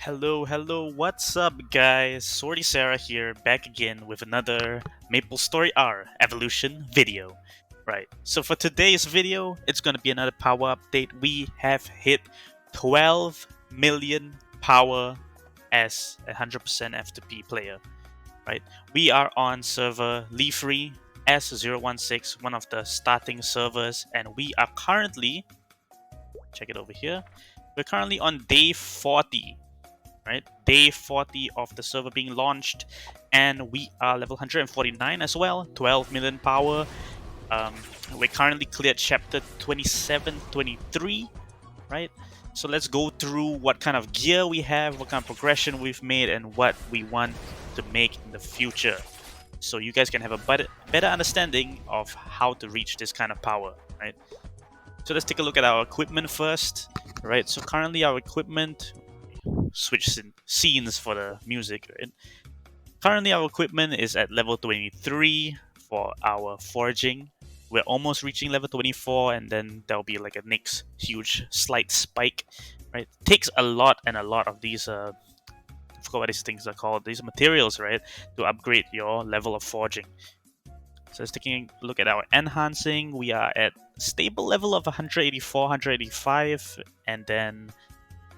Hello, what's up guys? Swordiesarah here, back again with another MapleStory R evolution video. Right, so for today's video, it's gonna be another power update. We have hit 12 million power as a 100% F2P player. Right, we are on server Leafre S016, one of the starting servers, and we are currently, check it over here, we're currently on day 40. Right, day 40 of the server being launched, and we are level 149 as well, 12 million power. We currently cleared chapter 27, 23, right? So let's go through what kind of gear we have, what kind of progression we've made, and what we want to make in the future, so you guys can have a better understanding of how to reach this kind of power, right? So let's take a look at our equipment first, right? So currently our equipment, switch scenes for the music, right? Currently our equipment is at level 23 for our forging. We're almost reaching level 24, and then there'll be like a next huge slight spike, right? Takes a lot of these I forgot what these things are called, these materials, right, to upgrade your level of forging. So let's taking a look at our enhancing. We are at stable level of 184, 185, and then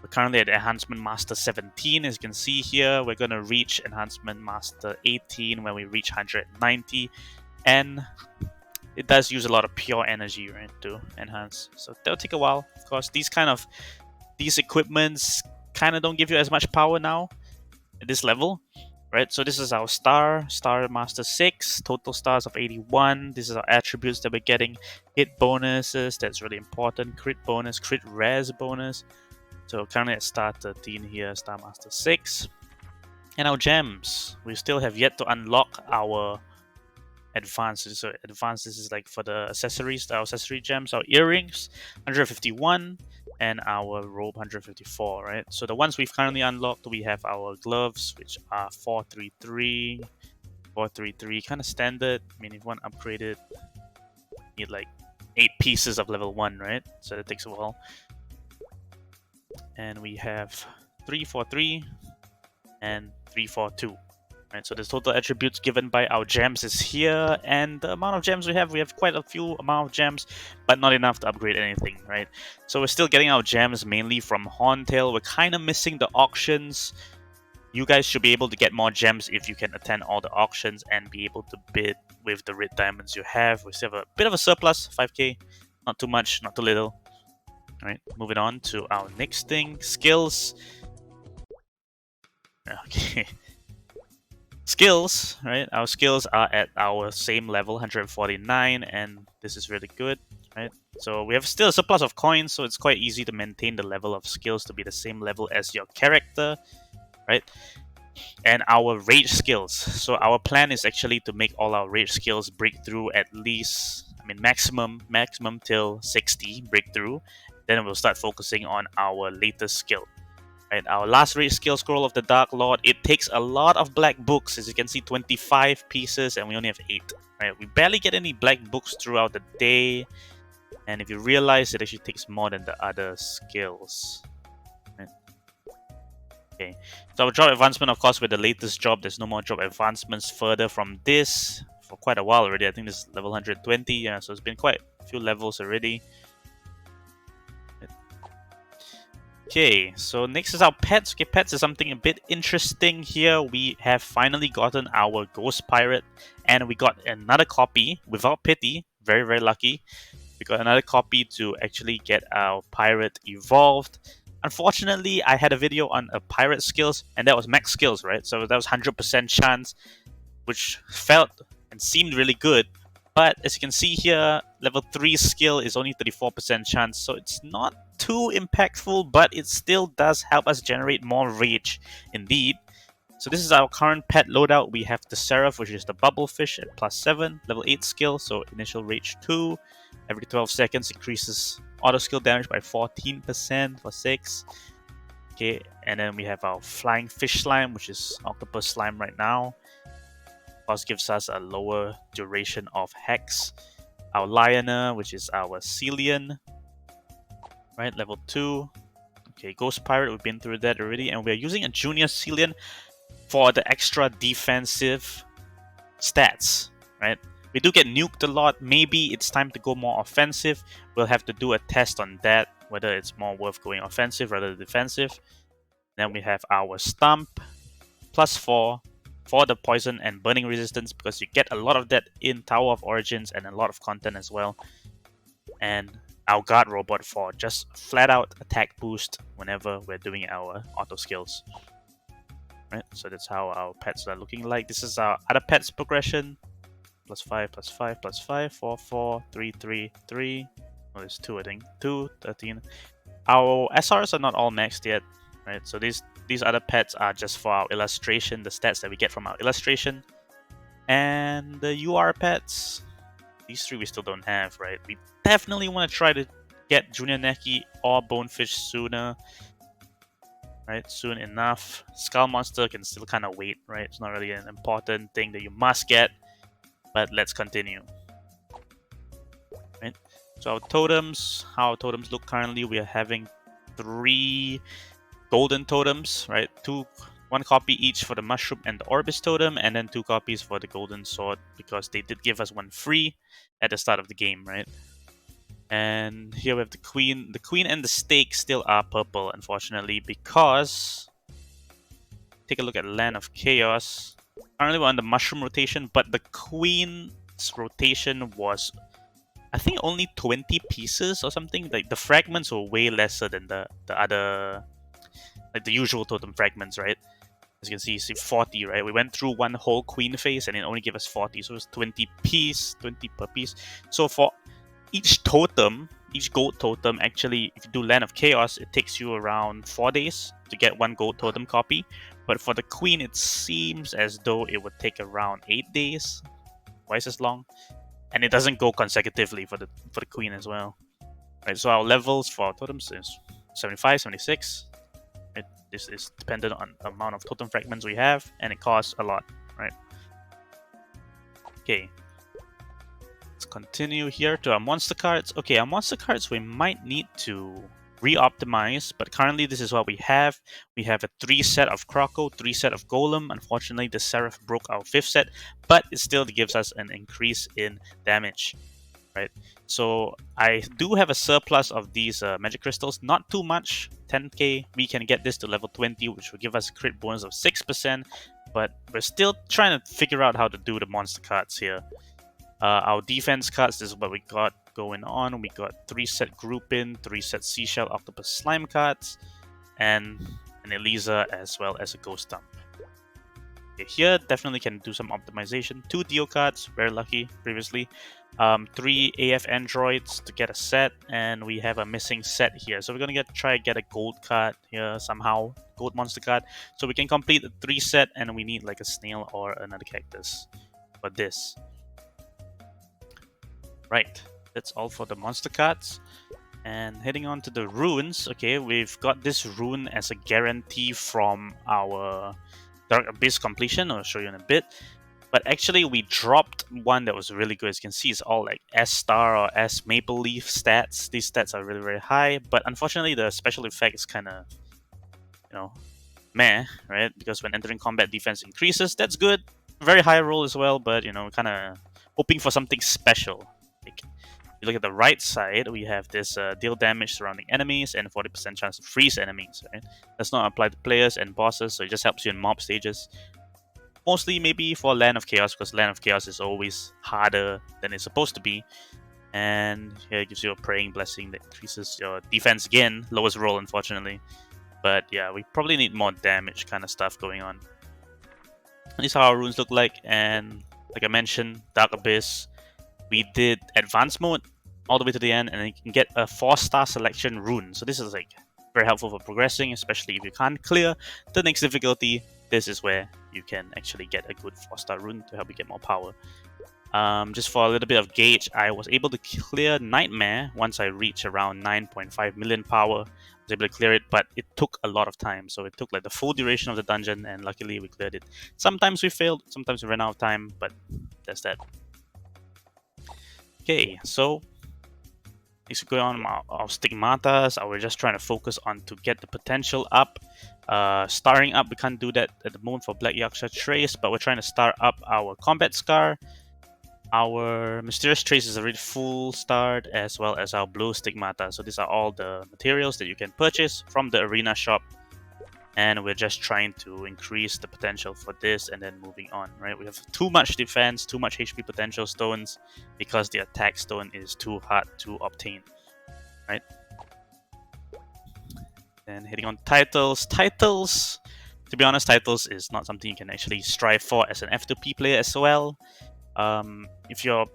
we're currently at Enhancement Master 17. As you can see here, we're going to reach Enhancement Master 18 when we reach 190. And it does use a lot of pure energy, right, to enhance. So that'll take a while. Of course, these equipments kind of don't give you as much power now at this level, right? So this is our Star Master 6, total stars of 81. This is our attributes that we're getting. Hit bonuses, that's really important. Crit bonus, crit res bonus. So currently at star 13 here, Star Master 6. And our gems, we still have yet to unlock our advances. So advances is like for the accessories, our accessory gems, our earrings, 151, and our robe, 154, right? So the ones we've currently unlocked, we have our gloves, which are 433, kind of standard. I mean, if you want to upgrade it, you need like 8 pieces of level 1, right? So that takes a while. And we have 343 and 342, right? So the total attributes given by our gems is here, and the amount of gems we have quite a few amount of gems, but not enough to upgrade anything, right? So we're still getting our gems mainly from Horntail. We're kind of missing the auctions. You guys should be able to get more gems if you can attend all the auctions and be able to bid with the red diamonds you have. We still have a bit of a surplus, 5k, not too much, not too little. Alright, moving on to our next thing, skills. Okay. Skills, right? Our skills are at our same level, 149, and this is really good, right? So we have still a surplus of coins, so it's quite easy to maintain the level of skills to be the same level as your character, right? And our rage skills. So our plan is actually to make all our rage skills breakthrough at least, I mean maximum till 60 breakthrough. Then we'll start focusing on our latest skill. Right, our last rage skill, Scroll of the Dark Lord. It takes a lot of black books. As you can see, 25 pieces, and we only have 8. Right, we barely get any black books throughout the day. And if you realize, it actually takes more than the other skills. Right. Okay, so our job advancement, of course, with the latest job, there's no more job advancements further from this for quite a while already. I think this is level 120. Yeah, so it's been quite a few levels already. Okay, so next is our pets. Okay, pets is something a bit interesting here. We have finally gotten our Ghost Pirate, and we got another copy without pity. Very, very lucky. We got another copy to actually get our pirate evolved. Unfortunately, I had a video on a pirate skills, and that was max skills, right? So that was 100% chance, which felt and seemed really good. But as you can see here, level 3 skill is only 34% chance, so it's not too impactful, but it still does help us generate more rage, indeed. So this is our current pet loadout. We have the Seraph, which is the Bubblefish at +7, level 8 skill, so initial rage 2. Every 12 seconds increases auto skill damage by 14% for 6. Okay, and then we have our Flying Fish Slime, which is Octopus Slime right now. Plus gives us a lower duration of hex. Our Lioner, which is our Celian, right, level 2. Okay, Ghost Pirate, we've been through that already, and we're using a Junior Cillian for the extra defensive stats, right? We do get nuked a lot. Maybe it's time to go more offensive. We'll have to do a test on that, whether it's more worth going offensive rather than defensive. Then we have our Stump, +4 for the poison and burning resistance, because you get a lot of that in Tower of Origins and a lot of content as well. And our guard robot for just flat out attack boost whenever we're doing our auto skills. Right, so that's how our pets are looking like. This is our other pets progression. +5, +5, +5, 4, 4, 3, 3, 3. Oh, there's 2, I think. 2, 13. Our SRs are not all maxed yet, right? So these other pets are just for our illustration, the stats that we get from our illustration. And the UR pets, these 3 we still don't have, right? We definitely want to try to get Junior Neki or Bonefish sooner, right? Soon enough. Skull Monster can still kind of wait, right? It's not really an important thing that you must get, but let's continue. Right? So our totems, how our totems look currently, we are having 3 golden totems, right? 1 copy each for the mushroom and the Orbis totem, and then 2 copies for the golden sword, because they did give us 1 free at the start of the game, right? And here we have the queen. The queen and the stake still are purple, unfortunately, because take a look at Land of Chaos. Currently we're on the mushroom rotation, but the queen's rotation was, I think, only 20 pieces or something. Like the fragments were way lesser than the other, like the usual totem fragments, right? As you can see 40, right? We went through 1 whole queen phase and it only gave us 40, so it's 20 per piece. So for each totem, each gold totem, actually, if you do Land of Chaos, it takes you around 4 days to get 1 gold totem copy. But for the queen, it seems as though it would take around 8 days, twice as long. And it doesn't go consecutively for the queen as well. Right, so our levels for totems is 75, 76. Right? This is dependent on the amount of totem fragments we have, and it costs a lot, right? Okay. Let's continue here to our monster cards. Okay, our monster cards we might need to re-optimize, but currently this is what we have. We have a 3 set of Croco, 3 set of Golem. Unfortunately, the Seraph broke our 5th set, but it still gives us an increase in damage, right? So I do have a surplus of these magic crystals, not too much, 10k. We can get this to level 20, which will give us a crit bonus of 6%, but we're still trying to figure out how to do the monster cards here. Our defense cards, this is what we got going on. We got 3 set Groupin, 3 set Seashell Octopus Slime cards, and an Elisa as well as a Ghost Dump. Okay, here definitely can do some optimization. 2 Dio cards, very lucky previously. 3 AF Androids to get a set, and we have a missing set here. So we're gonna try to get a gold card here somehow, gold monster card. So we can complete the 3 set, and we need like a snail or another cactus for this. Right, that's all for the monster cards. And heading on to the runes, okay, we've got this rune as a guarantee from our Dark Abyss completion. I'll show you in a bit. But actually, we dropped one that was really good. As you can see, it's all like S star or S Maple Leaf stats. These stats are really, very high. But unfortunately, the special effect is kind of, meh, right? Because when entering combat, defense increases. That's good. Very high roll as well, but, kind of hoping for something special. Like, you look at the right side, we have this deal damage surrounding enemies and 40% chance to freeze enemies, right? Does not apply to players and bosses, so it just helps you in mob stages. Mostly maybe for Land of Chaos, because Land of Chaos is always harder than it's supposed to be. And here it gives you a Praying Blessing that increases your defense again. Lowest roll, unfortunately. But yeah, we probably need more damage kind of stuff going on. And these are how our runes look like, and like I mentioned, Dark Abyss, we did advanced mode all the way to the end, and then you can get a 4-star selection rune. So this is like very helpful for progressing, especially if you can't clear the next difficulty. This is where you can actually get a good 4-star rune to help you get more power. Just for a little bit of gauge, I was able to clear Nightmare once I reached around 9.5 million power. I was able to clear it, but it took a lot of time. So it took like the full duration of the dungeon, and luckily we cleared it. Sometimes we failed, sometimes we ran out of time, but that's that. Okay, so Next, going on our Stigmatas. We're just trying to focus on to get the potential up. Starring up, we can't do that at the moment for Black Yaksha Trace, but we're trying to start up our Combat Scar. Our Mysterious Trace is already full starred, as well as our Blue Stigmata. So these are all the materials that you can purchase from the arena shop. And we're just trying to increase the potential for this and then moving on, right? We have too much defense, too much HP potential stones because the attack stone is too hard to obtain, right? Then hitting on titles. Titles, to be honest, titles is not something you can actually strive for as an F2P player as well. If you're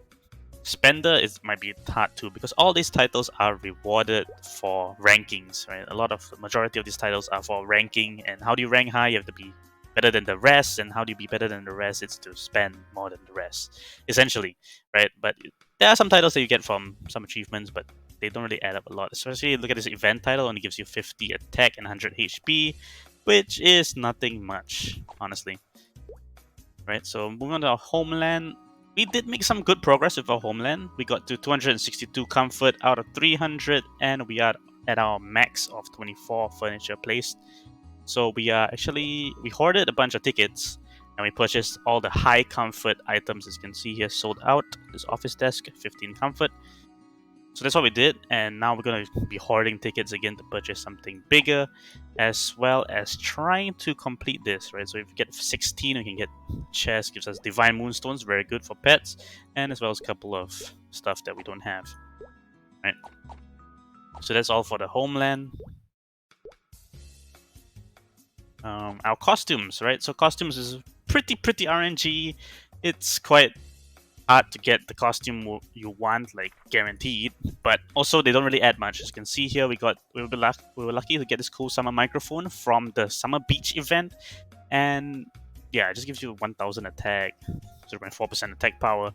spender, it might be hard too, because all these titles are rewarded for rankings, right? The majority of these titles are for ranking, and how do you rank high? You have to be better than the rest, and how do you be better than the rest? It's to spend more than the rest, essentially, right? But there are some titles that you get from some achievements, but they don't really add up a lot. Especially look at this event title, only gives you 50 attack and 100 HP, which is nothing much, honestly. Right, so moving on to our Homeland. We did make some good progress with our Homeland. We got to 262 comfort out of 300, and we are at our max of 24 furniture placed. So we hoarded a bunch of tickets, and we purchased all the high comfort items, as you can see here, sold out. This office desk, 15 comfort. So that's what we did, and now we're going to be hoarding tickets again to purchase something bigger, as well as trying to complete this, right? So if we get 16, we can get chest, gives us Divine Moonstones, very good for pets, and as well as a couple of stuff that we don't have, right? So that's all for the Homeland. Our costumes, right? So costumes is pretty RNG. It's quite hard to get the costume you want, like guaranteed, but also they don't really add much. As you can see here, we were lucky to get this cool summer microphone from the Summer Beach event, and yeah, it just gives you 1000 attack, 0.4% attack power.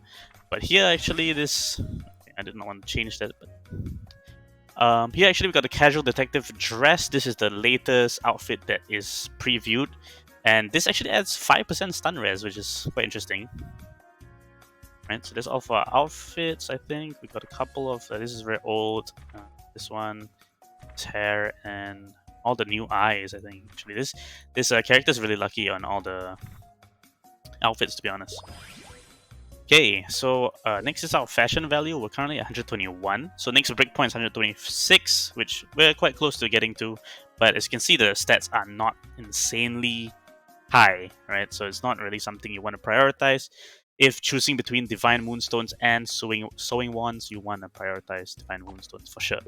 But here, actually, I did not want to change that, but here actually we got the casual detective dress. This is the latest outfit that is previewed, and this actually adds 5% stun res, which is quite interesting. Right, so that's all for our outfits. I think we got a couple of this is very old. This one, his hair, and all the new eyes. I think actually this character is really lucky on all the outfits, to be honest. Okay, so next is our fashion value. We're currently at 121. So next breakpoint is 126, which we're quite close to getting to. But as you can see, the stats are not insanely high, right? So it's not really something you want to prioritize. If choosing between Divine Moonstones and Sowing Wands, you want to prioritize Divine Moonstones for sure.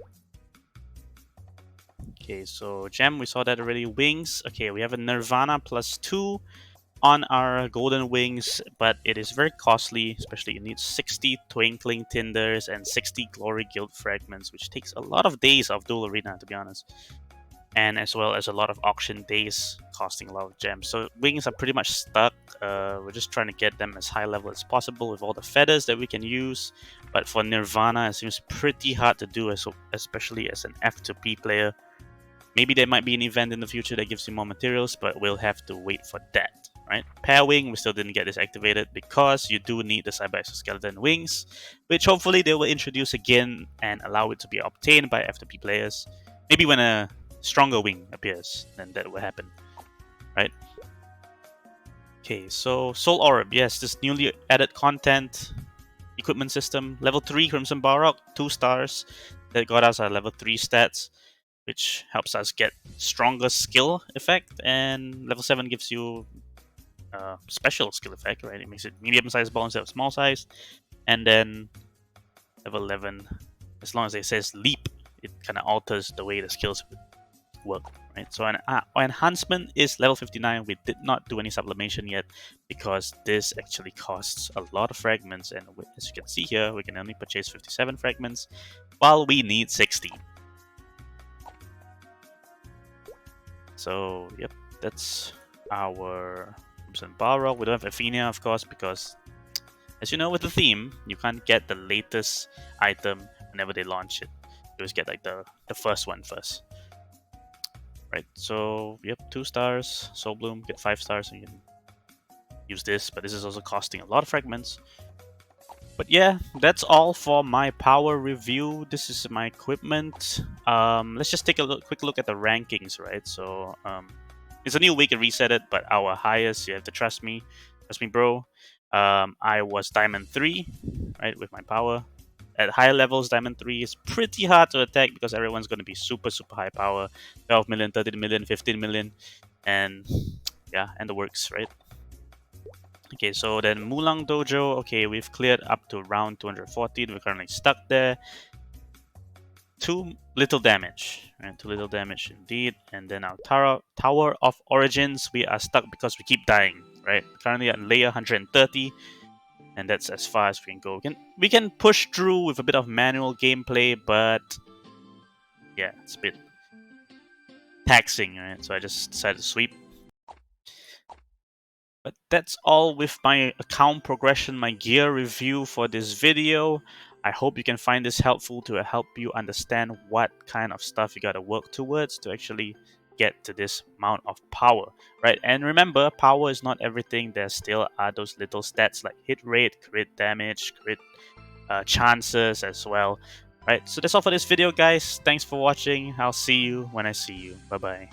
Okay, so Gem, we saw that already. Wings, okay, we have a Nirvana +2 on our Golden Wings, but it is very costly, especially you need 60 Twinkling Tinders and 60 Glory Guild Fragments, which takes a lot of days of Duel Arena, to be honest. And as well as a lot of auction days costing a lot of gems. So wings are pretty much stuck. We're just trying to get them as high level as possible with all the feathers that we can use. But for Nirvana, it seems pretty hard to do, especially as an F2P player. Maybe there might be an event in the future that gives you more materials, but we'll have to wait for that, right? Pair wing, we still didn't get this activated because you do need the Cyber Exoskeleton wings, which hopefully they will introduce again and allow it to be obtained by F2P players. Maybe when a stronger wing appears, then that will happen, right? Okay, so Soul Orb, yes, this newly added content equipment system. Level 3 Crimson Balrog, 2 stars. That got us our level 3 stats, which helps us get stronger skill effect, and level 7 gives you special skill effect, right? It makes it medium-sized ball instead of small size. And then level 11, as long as it says leap, it kind of alters the way the skills work, right? So our enhancement is level 59. We did not do any sublimation yet because this actually costs a lot of fragments, and as you can see here, we can only purchase 57 fragments while we need 60. So yep, that's our Crimson Balrog. We don't have Athenia, of course, because as you know, with the theme, you can't get the latest item whenever they launch it. You just get like the first one first. Right, so yep, 2 stars. Soul Bloom, get 5 stars, and you can use this, but this is also costing a lot of fragments. But yeah, that's all for my power review. This is my equipment. Let's just take a quick look at the rankings, right? So it's a new week, and reset it, but our highest, you have to trust me, bro. I was Diamond 3, right, with my power. At higher levels, Diamond 3 is pretty hard to attack because everyone's going to be super high power. 12 million, 13 million, 15 million, and yeah, and the works, right? Okay, so then Mulang Dojo, okay, we've cleared up to round 214. We're currently stuck there. Too little damage, right? Too little damage indeed. And then our Tower of Origins, we are stuck because we keep dying, right? Currently at layer 130, and that's as far as we can go. We can push through with a bit of manual gameplay, but yeah, it's a bit taxing, right? So I just decided to sweep. But that's all with my account progression, my gear review for this video. I hope you can find this helpful to help you understand what kind of stuff you gotta work towards to actually get to this amount of power, right? And remember, power is not everything. There still are those little stats like hit rate, crit damage, crit chances as well, right? So that's all for this video, guys. Thanks for watching. I'll see you when I see you. Bye-bye.